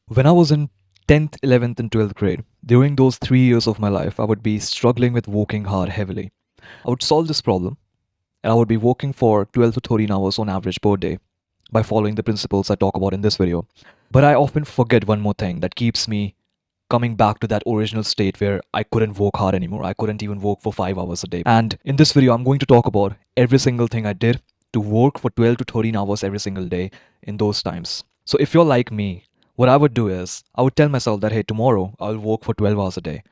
When I was in 10th, 11th, and 12th grade, during those 3 years of my life, I would be struggling with working hard heavily. I would solve this problem and I would be working for 12 to 13 hours on average per day by following the principles I talk about in this video. But I often forget one more thing that keeps me coming back to that original state where I couldn't work hard anymore. I couldn't even work for 5 hours a day. And in this video, I'm going to talk about every single thing I did to work for 12 to 13 hours every single day in those times. So if you're like me, what I would do is I would tell myself that, hey, tomorrow I'll work for 12 hours a day.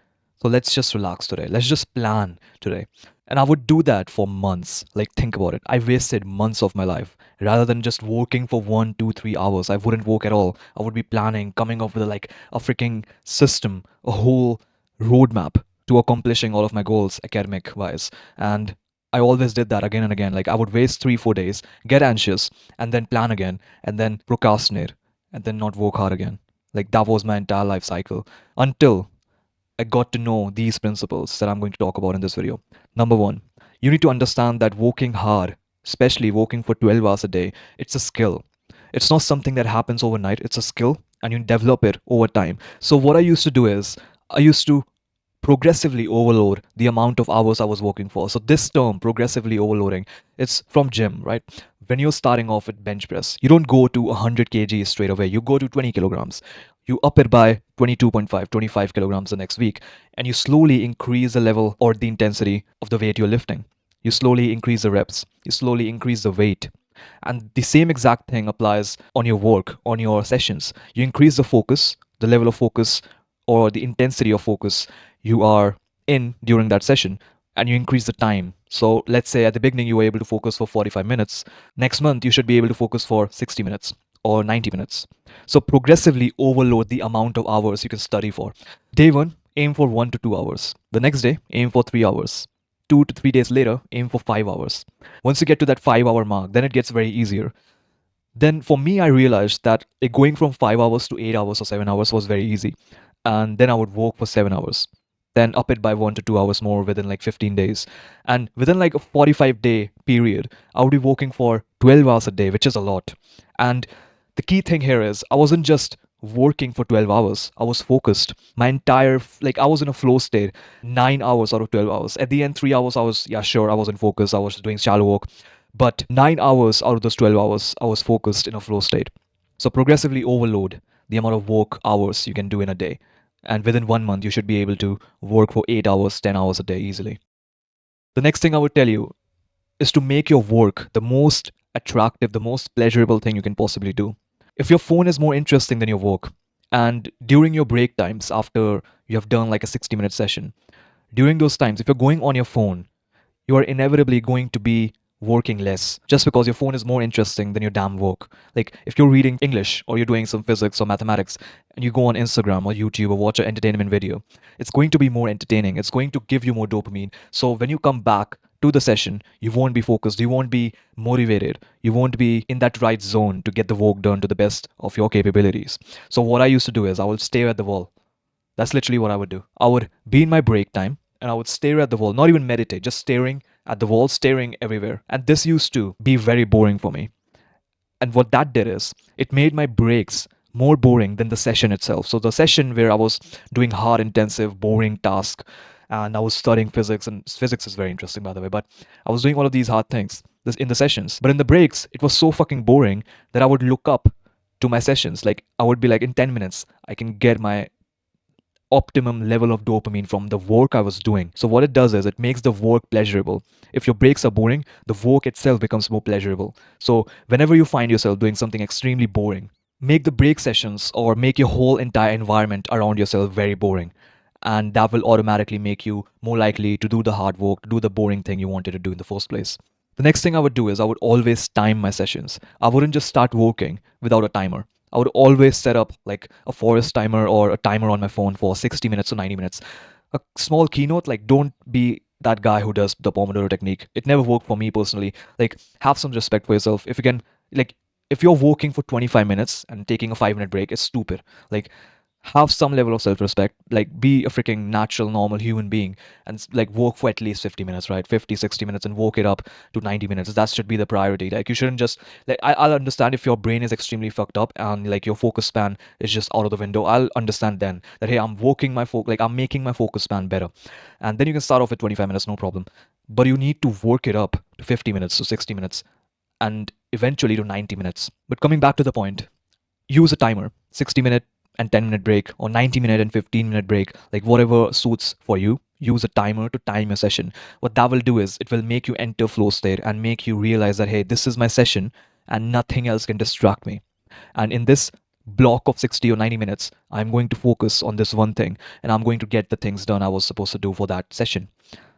So let's just relax today. Let's just plan today. And I would do that for months. Like, think about it. I wasted months of my life rather than just working for 1, 2, 3 hours. I wouldn't work at all. I would be planning, coming up with like a freaking system, a whole roadmap to accomplishing all of my goals academic wise. And I always did that again and again. Like, I would waste 3, 4 days, get anxious, and then plan again, and then procrastinate, and then not work hard again. Like, that was my entire life cycle until I got to know these principles that I'm going to talk about in this video. Number one, you need to understand that working hard, especially working for 12 hours a day, it's a skill. It's not something that happens overnight, it's a skill and you develop it over time. So, what I used to do is, I used to progressively overload the amount of hours I was working for. So this term, progressively overloading, it's from gym, right? When you're starting off with bench press, you don't go to 100 kg straight away. You go to 20 kilograms. You up it by 22.5, 25 kilograms the next week, and you slowly increase the level or the intensity of the weight you're lifting. You slowly increase the reps. You slowly increase the weight. And the same exact thing applies on your work, on your sessions. You increase the focus, the level of focus, or the intensity of focus you are in during that session, and you increase the time. So let's say at the beginning you were able to focus for 45 minutes. Next month you should be able to focus for 60 minutes or 90 minutes. So progressively overload the amount of hours you can study for. Day one, aim for 1 to 2 hours. The next day, aim for 3 hours. 2 to 3 days later, aim for 5 hours. Once you get to that 5 hour mark, then it gets very easier. Then for me, I realized that going from 5 hours to 8 hours or 7 hours was very easy. And then I would work for 7 hours, then up it by 1 to 2 hours more within like 15 days. And within like a 45-day period, I would be working for 12 hours a day, which is a lot. And the key thing here is I wasn't just working for 12 hours. I was focused. My entire, like, I was in a flow state 9 hours out of 12 hours. At the end, 3 hours, I was, yeah, sure, I wasn't focused. I was doing shallow work. But 9 hours out of those 12 hours, I was focused in a flow state. So progressively overload the amount of work hours you can do in a day. And within 1 month, you should be able to work for 8 hours, 10 hours a day easily. The next thing I would tell you is to make your work the most attractive, the most pleasurable thing you can possibly do. If your phone is more interesting than your work, and during your break times after you have done like a 60-minute session, during those times, if you're going on your phone, you are inevitably going to be working less just because your phone is more interesting than your damn work. Like, if you're reading English or you're doing some physics or mathematics and you go on Instagram or YouTube or watch an entertainment video, it's going to be more entertaining. It's going to give you more dopamine. So when you come back to the session, you won't be focused, you won't be motivated, you won't be in that right zone to get the work done to the best of your capabilities. So what I used to do is I would stare at the wall. That's literally what I would do. I would be in my break time and I would stare at the wall, not even meditate, just staring at the wall, staring everywhere. And this used to be very boring for me. And what that did is it made my breaks more boring than the session itself. So the session where I was doing hard, intensive, boring task and I was studying physics, and physics is very interesting by the way, but I was doing all of these hard things in the sessions. But in the breaks, it was so fucking boring that I would look up to my sessions. Like, I would be like, in 10 minutes, I can get my optimum level of dopamine from the work I was doing. So what it does is it makes the work pleasurable. If your breaks are boring, the work itself becomes more pleasurable. So whenever you find yourself doing something extremely boring, make the break sessions or make your whole entire environment around yourself very boring. And that will automatically make you more likely to do the hard work, to do the boring thing you wanted to do in the first place. The next thing I would do is I would always time my sessions. I wouldn't just start working without a timer. I would always set up like a forest timer or a timer on my phone for 60 minutes or 90 minutes. A small keynote, like, don't be that guy who does the Pomodoro technique. It never worked for me personally. Like, have some respect for yourself. If you can, like, if you're working for 25 minutes and taking a 5 minute break, it's stupid. Like, have some level of self-respect, like be a freaking natural normal human being, and like work for at least 50 minutes, right? 50, 60 minutes, and work it up to 90 minutes. That should be the priority. Like you shouldn't just like I'll understand if your brain is extremely fucked up and like your focus span is just out of the window. I'll understand then that hey, I'm working my like I'm making my focus span better, and then you can start off with 25 minutes, no problem. But you need to work it up to 50 minutes to 60 minutes and eventually to 90 minutes. But coming back to the point, use a timer, 60-minute and 10-minute break, or 90-minute and 15-minute break, like whatever suits for you. Use a timer to time your session. What that will do is it will make you enter flow state and make you realize that hey, this is my session and nothing else can distract me. And in this block of 60 or 90 minutes, I'm going to focus on this one thing and I'm going to get the things done I was supposed to do for that session.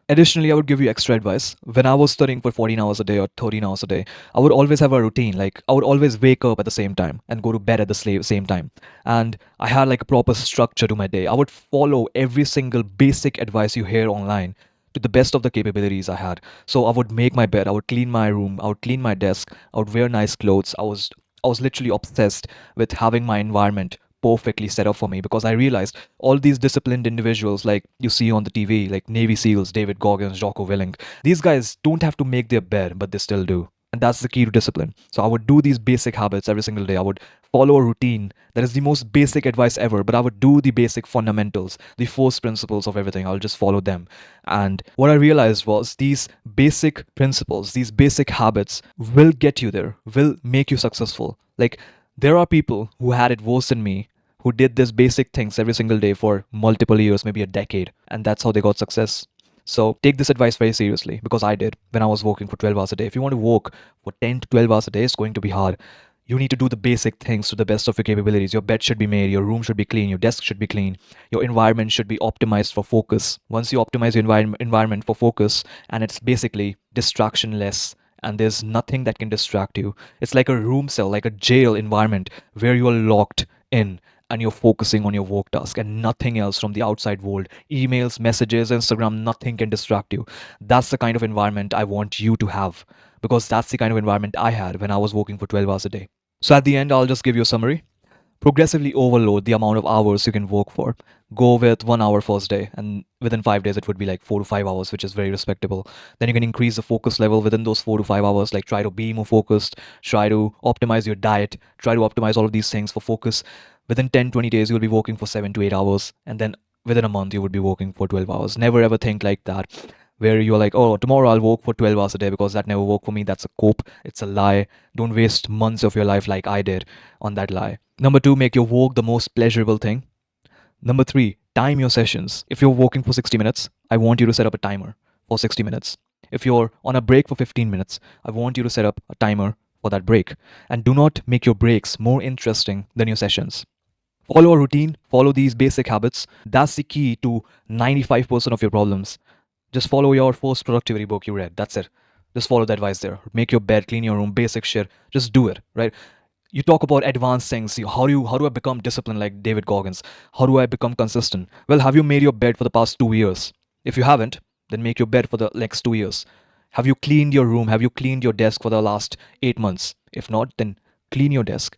Additionally, I would give you extra advice. When I was studying for 14 hours a day or 13 hours a day, I would always have a routine. Like, I would always wake up at the same time and go to bed at the same time. And I had like a proper structure to my day. I would follow every single basic advice you hear online to the best of the capabilities I had. So I would make my bed, I would clean my room, I would clean my desk, I would wear nice clothes. I was literally obsessed with having my environment perfectly set up for me because I realized all these disciplined individuals like you see on the TV, like Navy SEALs, David Goggins, Jocko Willink, these guys don't have to make their bed, but they still do. And that's the key to discipline. So I would do these basic habits every single day. I would follow a routine that is the most basic advice ever, but I would do the basic fundamentals, the first principles of everything. I'll just follow them. And what I realized was these basic principles, these basic habits will get you there, will make you successful. Like, there are people who had it worse than me who did these basic things every single day for multiple years, maybe a decade, and that's how they got success. So take this advice very seriously because I did when I was working for 12 hours a day. If you want to work for 10 to 12 hours a day, it's going to be hard. You need to do the basic things to the best of your capabilities. Your bed should be made, your room should be clean, your desk should be clean, your environment should be optimized for focus. Once you optimize your environment for focus, and it's basically distractionless, and there's nothing that can distract you. It's like a room cell, like a jail environment where you are locked in and you're focusing on your work task and nothing else from the outside world. Emails, messages, Instagram, nothing can distract you. That's the kind of environment I want you to have because that's the kind of environment I had when I was working for 12 hours a day. So at the end, I'll just give you a summary. Progressively overload the amount of hours you can work for. Go with 1 hour first day, and within 5 days, it would be like 4 to 5 hours, which is very respectable. Then you can increase the focus level within those 4 to 5 hours, like try to be more focused, try to optimize your diet, try to optimize all of these things for focus. Within 10, 20 days, you'll be working for 7 to 8 hours, and then within a month, you would be working for 12 hours. Never ever think like that where you're like, oh, tomorrow I'll work for 12 hours a day because that never worked for me. That's a cope. It's a lie. Don't waste months of your life like I did on that lie. Number two, make your work the most pleasurable thing. Number three, time your sessions. If you're working for 60 minutes, I want you to set up a timer for 60 minutes. If you're on a break for 15 minutes, I want you to set up a timer for that break. And do not make your breaks more interesting than your sessions. Follow a routine, follow these basic habits. That's the key to 95% of your problems. Just follow your first productivity book you read. That's it. Just follow the advice there. Make your bed, clean your room, basic shit. Just do it, right? You talk about advanced things. How do I become disciplined like David Goggins? How do I become consistent? Well, have you made your bed for the past 2 years? If you haven't, then make your bed for the next 2 years. Have you cleaned your room? Have you cleaned your desk for the last 8 months? If not, then clean your desk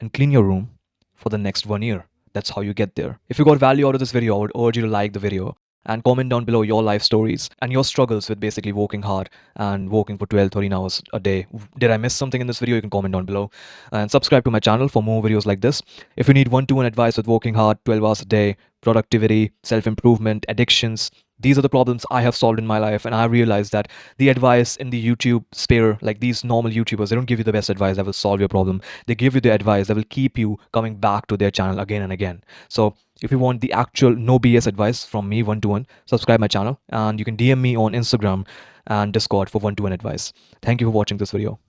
and clean your room for the next 1 year. That's how you get there. If you got value out of this video, I would urge you to like the video and comment down below your life stories and your struggles with basically working hard and working for 12, 13 hours a day. Did I miss something in this video? You can comment down below and subscribe to my channel for more videos like this. If you need one-to-one advice with working hard, 12 hours a day, productivity, self-improvement, addictions, these are the problems I have solved in my life, and I realized that the advice in the YouTube sphere, like these normal YouTubers, they don't give you the best advice that will solve your problem. They give you the advice that will keep you coming back to their channel again and again. So if you want the actual no BS advice from me one-to-one, subscribe my channel, and you can DM me on Instagram and Discord for one-to-one advice. Thank you for watching this video.